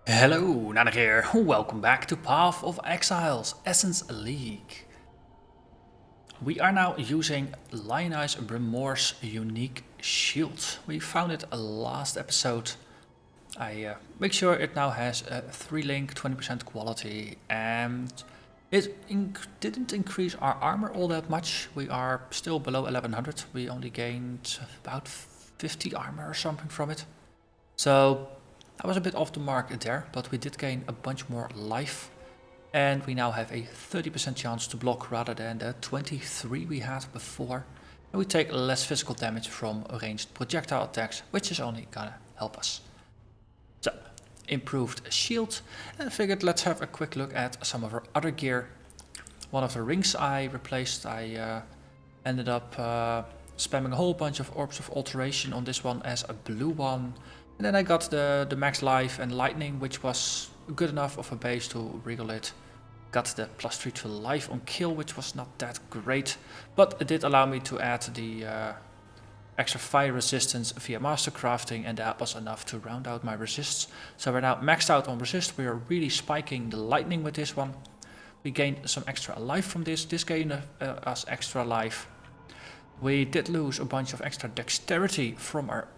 Hello, Narnach here. Welcome back to Path of Exile's Essence League. We are now using Lionized Bremore's unique shield. We found it last episode. I make sure it now has a 3-link, 20% quality, and it didn't increase our armor all that much. We are still below 1100. We only gained about 50 armor or something from it. So I was a bit off the mark there, but we did gain a bunch more life. And we now have a 30% chance to block rather than the 23 we had before. And we take less physical damage from ranged projectile attacks, which is only gonna help us. So, improved shield. And I figured let's have a quick look at some of our other gear. One of the rings I replaced, I ended up spamming a whole bunch of Orbs of Alteration on this one as a blue one. And then I got the max life and lightning, which was good enough of a base to regal it. Got the +3 to life on kill, which was not that great, but it did allow me to add the extra fire resistance via master crafting, and that was enough to round out my resists. So we're now maxed out on resist. We are really spiking the lightning with this one. We gained some extra life from this. This gained us extra life. We did lose a bunch of extra dexterity from our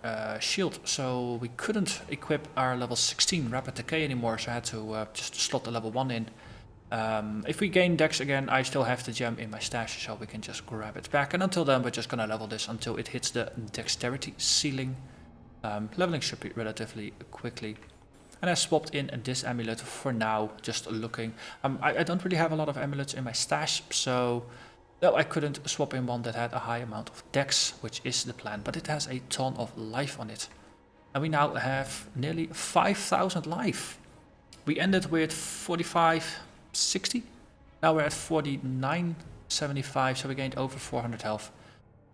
shield, so we couldn't equip our level 16 rapid decay anymore, so I had to just slot the level 1 in. If we gain dex again, I still have the gem in my stash, so we can just grab it back. And until then, we're just gonna level this until it hits the dexterity ceiling. Leveling should be relatively quickly. And I swapped in this amulet for now, just looking. I don't really have a lot of amulets in my stash, so no, I couldn't swap in one that had a high amount of dex, which is the plan, but it has a ton of life on it. And we now have nearly 5,000 life. We ended with 4560. Now we're at 4975, so we gained over 400 health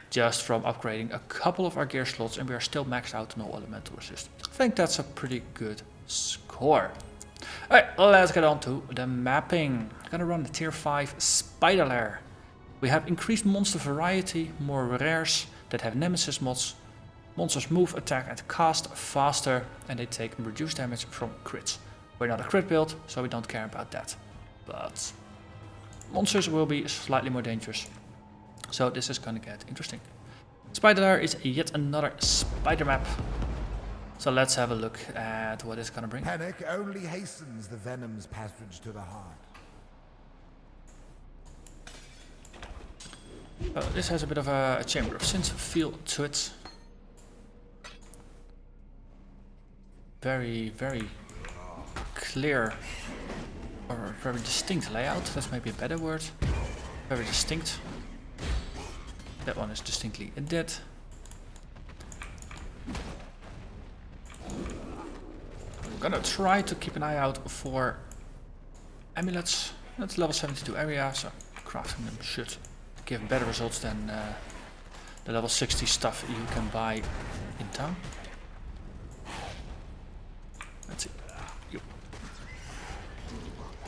just from upgrading a couple of our gear slots, and we are still maxed out on all elemental resistance. I think that's a pretty good score. Alright, let's get on to the mapping. I'm gonna run the tier 5 Spider Lair. We have increased monster variety, more rares that have nemesis mods. Monsters move, attack and cast faster, and they take reduced damage from crits. We're not a crit build, so we don't care about that. But monsters will be slightly more dangerous. So this is gonna get interesting. Spider Lair is yet another spider map. So let's have a look at what it's gonna bring. Panic only hastens the venom's passage to the heart. This has a bit of a Chamber of Sins feel to it. Very, very clear, or very distinct layout. That's maybe a better word. Very distinct. That one is distinctly dead. I'm gonna try to keep an eye out for amulets. That's level 72 area, so crafting them should give better results than the level 60 stuff you can buy in town. Let's see. Yo.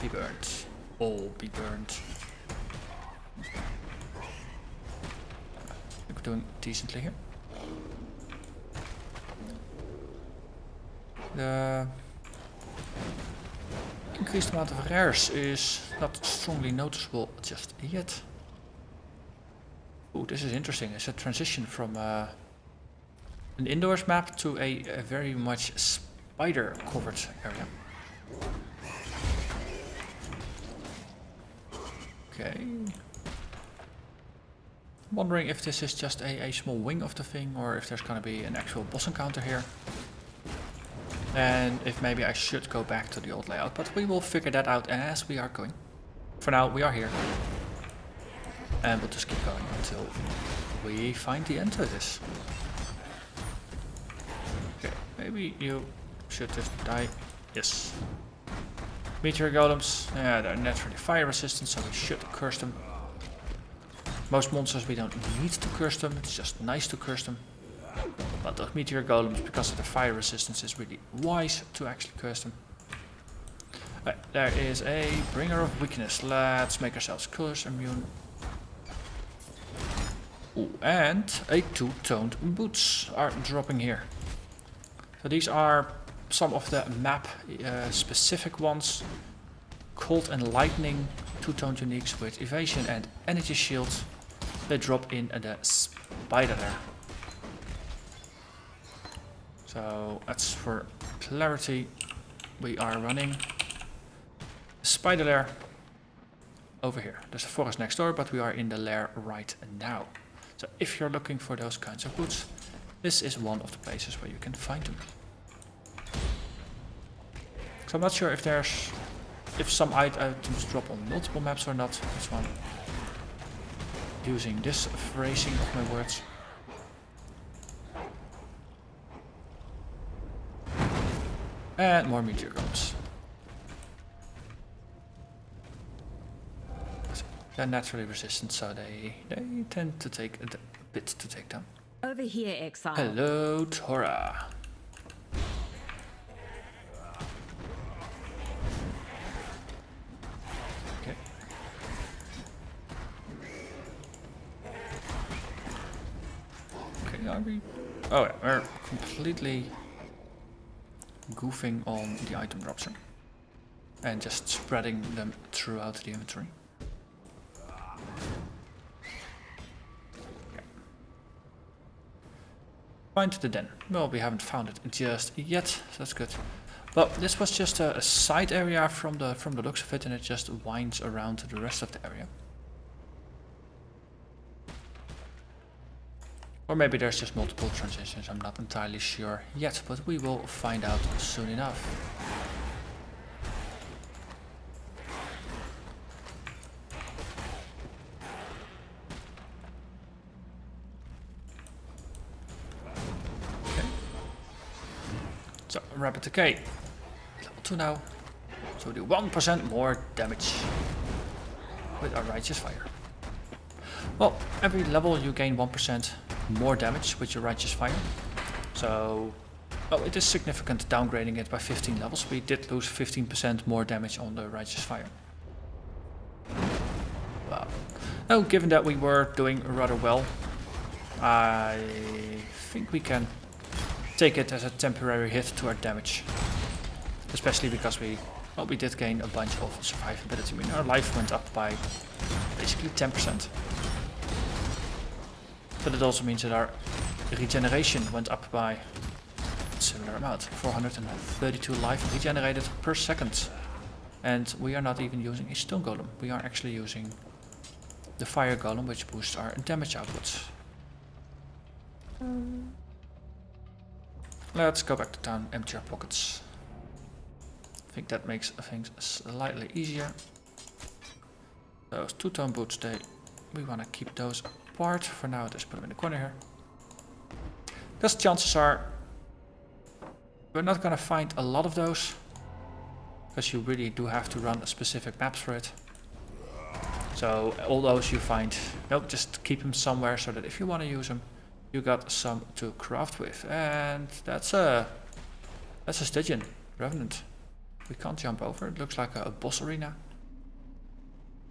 Be burned. All be burned. I think we're doing decently here. The increased amount of rares is not strongly noticeable just yet. Ooh, this is interesting. It's a transition from an indoors map to a very much spider covered area. Okay. Wondering if this is just a small wing of the thing, or if there's gonna be an actual boss encounter here. And if maybe I should go back to the old layout, but we will figure that out as we are going. For now, we are here. And we'll just keep going until we find the end to this. Okay, maybe you should just die. Yes. Meteor golems, yeah, they're naturally fire resistant, so we should curse them. Most monsters we don't need to curse them, it's just nice to curse them. But those meteor golems, because of the fire resistance, is really wise to actually curse them. Right, there is a bringer of weakness. Let's make ourselves curse immune. Ooh, and a 2-toned boots are dropping here. So these are some of the map specific ones. Cold and Lightning, 2-tone uniques with evasion and energy shield. They drop in the Spider Lair. So that's for clarity. We are running Spider Lair over here. There's a forest next door, but we are in the lair right now. So if you're looking for those kinds of boots, this is one of the places where you can find them. So I'm not sure if some items drop on multiple maps or not. That's one. Using this phrasing of my words. And more meteor golems. They're naturally resistant, so they tend to take a bit to take down. Over here, Exile. Hello, Tora. Okay. Okay, are we? Oh yeah, we're completely goofing on the item drops here. And just spreading them throughout the inventory. Find the den. Well, we haven't found it just yet, so that's good. But this was just a side area from the looks of it, and it just winds around the rest of the area. Or maybe there's just multiple transitions, I'm not entirely sure yet, but we will find out soon enough. So, Rapid Decay, level 2 now, so we do 1% more damage with our Righteous Fire. Well, every level you gain 1% more damage with your Righteous Fire. So, well, it is significant downgrading it by 15 levels. We did lose 15% more damage on the Righteous Fire. Well, now, given that we were doing rather well, I think we can take it as a temporary hit to our damage. Especially because we did gain a bunch of survivability. I mean, our life went up by basically 10%. But it also means that our regeneration went up by a similar amount. 432 life regenerated per second. And we are not even using a stone golem. We are actually using the fire golem, which boosts our damage output. Let's go back to town, empty our pockets. I think that makes things slightly easier. Those 2-tone boots, we want to keep those apart. For now, just put them in the corner here. Because chances are we're not going to find a lot of those. Because you really do have to run specific maps for it. So all those you find, just keep them somewhere so that if you want to use them, you got some to craft with. And that's a Stygian Revenant. We can't jump over. It looks like a boss arena.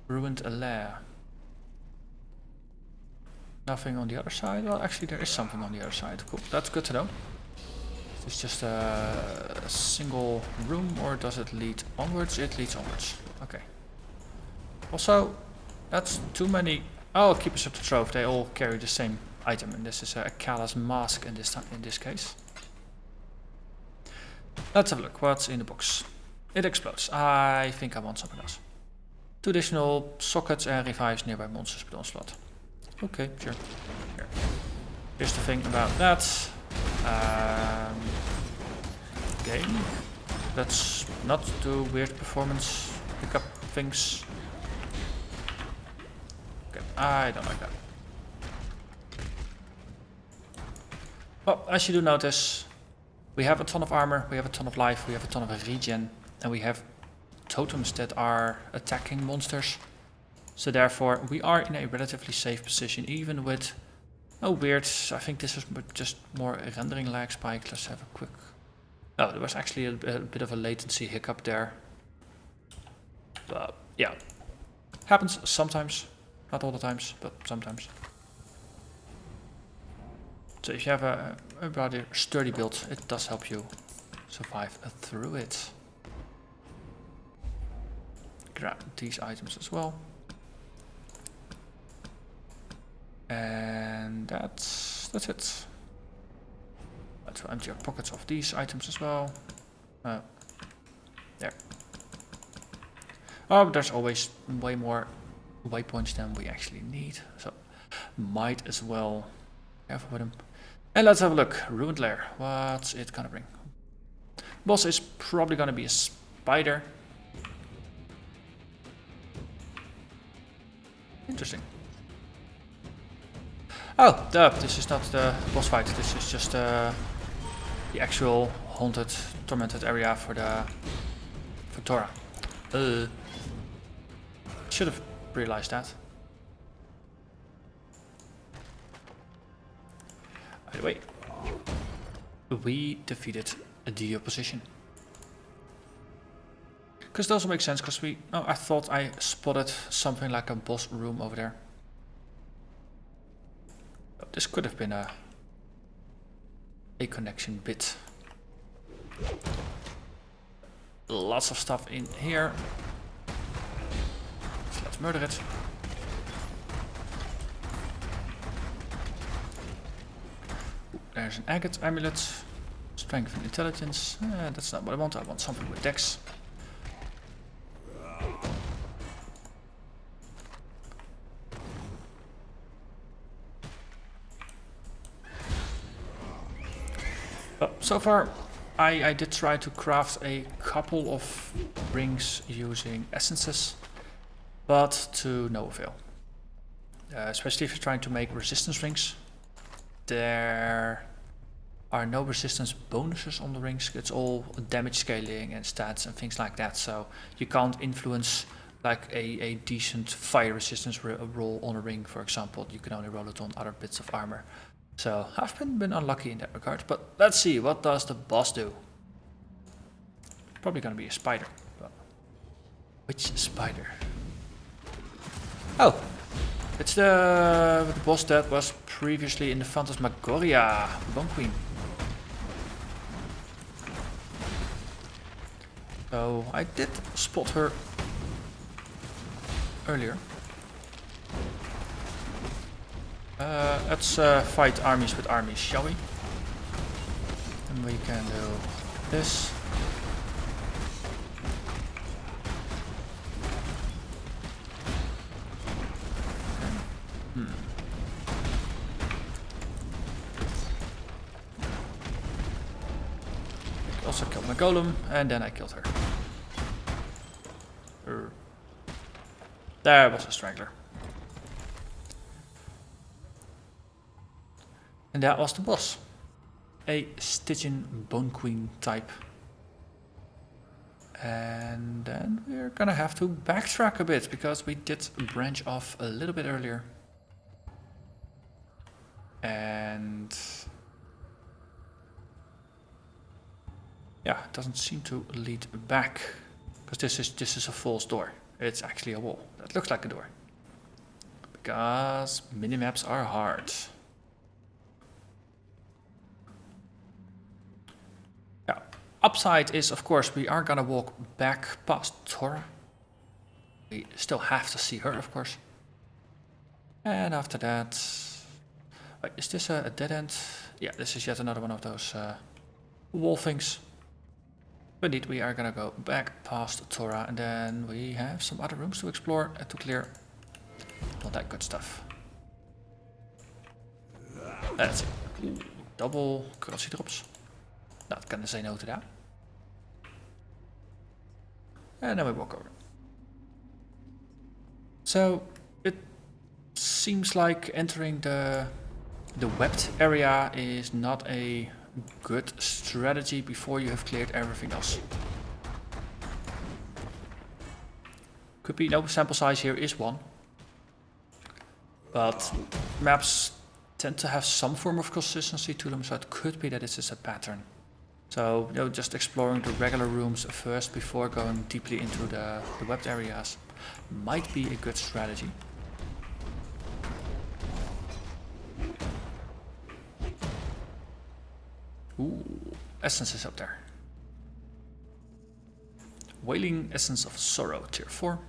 Ruined Lair. Nothing on the other side. Well, actually there is something on the other side. Cool. That's good to know. Is this just a single room, or does it lead onwards? It leads onwards. Okay. Also, that's too many. Oh, Keepers of the Trove. They all carry the same item, and this is a Callous Mask in this case. Let's have a look. What's in the box? It explodes. I think I want something else. 2 additional sockets and revives nearby monsters with onslaught. Okay, sure. Here. Here's the thing about that. Game. Let's not do weird performance pickup things. Okay, I don't like that. Well, as you do notice, we have a ton of armor, we have a ton of life, we have a ton of regen, and we have totems that are attacking monsters. So therefore, we are in a relatively safe position, even with no weird. I think this is just more rendering lag spike. Let's have a quick. Oh, there was actually a bit of a latency hiccup there. But yeah, happens sometimes, not all the times, but sometimes. So if you have a rather sturdy build, it does help you survive through it. Grab these items as well. And that's it. Let's empty our pockets of these items as well. There. Oh, but there's always way more waypoints than we actually need, so might as well careful with them. And let's have a look. Ruined Lair. What's it gonna bring? Boss is probably gonna be a spider. Interesting. Oh, this is not the boss fight. This is just the actual haunted, tormented area for Tora. Should have realized that. By the way, we defeated the opposition. Because it also makes sense, because I thought I spotted something like a boss room over there. But this could have been a connection bit. Lots of stuff in here. So let's murder it. There's an agate amulet. Strength and intelligence. That's not what I want. I want something with dex. So far, I did try to craft a couple of rings using essences, but to no avail. Especially if you're trying to make resistance rings. There are no resistance bonuses on the rings. It's all damage scaling and stats and things like that. So you can't influence like a decent fire resistance roll on a ring, for example. You can only roll it on other bits of armor. So I've been unlucky in that regard. But let's see, what does the boss do? Probably gonna be a spider. But which spider? Oh! It's the boss that was previously in the Phantasmagoria, Bone Queen. So I did spot her earlier. Let's fight armies with armies, shall we? And we can do this. I also killed my golem, and then I killed her. There was a strangler. And that was the boss. A Stygian Bone Queen type. And then we're gonna have to backtrack a bit, because we did branch off a little bit earlier. And yeah, it doesn't seem to lead back, because this is a false door. It's actually a wall that looks like a door, because minimaps are hard. Yeah, upside is, of course, we are gonna walk back past Tora. We still have to see her, of course. And after that, wait, is this a dead end? Yeah, this is yet another one of those wall things. But indeed, we are gonna go back past Tora, and then we have some other rooms to explore and to clear. All that good stuff. That's it. Ooh, double currency drops. Not gonna say no to that. And then we walk over. So it seems like entering the webbed area is not a good strategy before you have cleared everything else. Could be no sample size here is 1. But maps tend to have some form of consistency to them, so it could be that this is a pattern. So, you know, just exploring the regular rooms first before going deeply into the webbed areas might be a good strategy. Ooh, essence is up there. Wailing Essence of Sorrow, tier 4.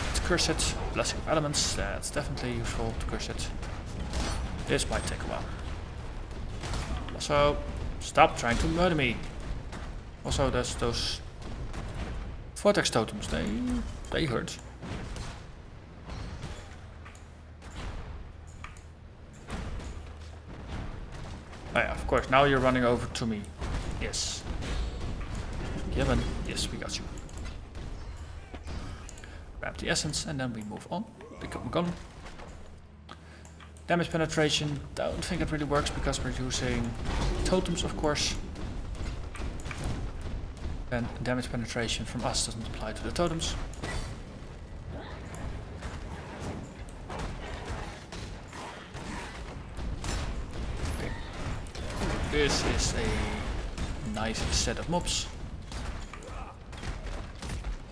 Let's curse it. Blessing of Elements, that's definitely useful to curse it. This might take a while. Also, stop trying to murder me. Also, there's those Vortex Totems, they hurt. Oh yeah, of course, now you're running over to me. Yes. Given. Yes, we got you. Grab the essence and then we move on. Pick up a gun. Damage penetration, don't think it really works because we're using totems, of course. And damage penetration from us doesn't apply to the totems. Okay. This is a nice set of mobs.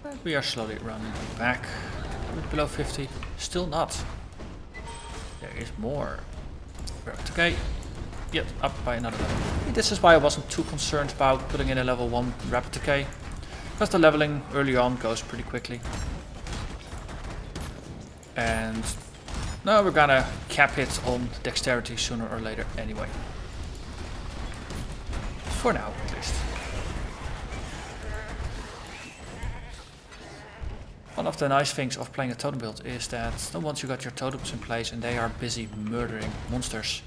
And we are slowly running back. Below 50, still not. There is more. Okay. Yet up by another level. This is why I wasn't too concerned about putting in a level 1 rapid decay. Because the leveling early on goes pretty quickly. And now we're gonna cap it on dexterity sooner or later anyway. For now, at least. One of the nice things of playing a totem build is that once you got your totems in place and they are busy murdering monsters,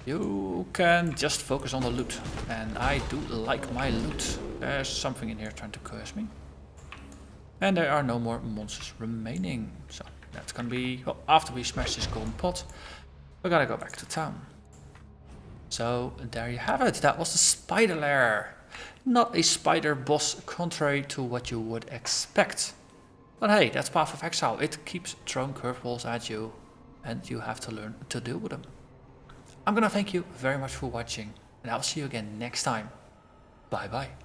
you can just focus on the loot. And I do like my loot. There's something in here trying to curse me. And there are no more monsters remaining. So that's gonna be, well, after we smash this golden pot, we're gonna go back to town. So there you have it. That was the spider lair. Not a spider boss, contrary to what you would expect. But hey, that's Path of Exile. It keeps throwing curveballs at you and you have to learn to deal with them. I'm gonna thank you very much for watching and I'll see you again next time. Bye bye.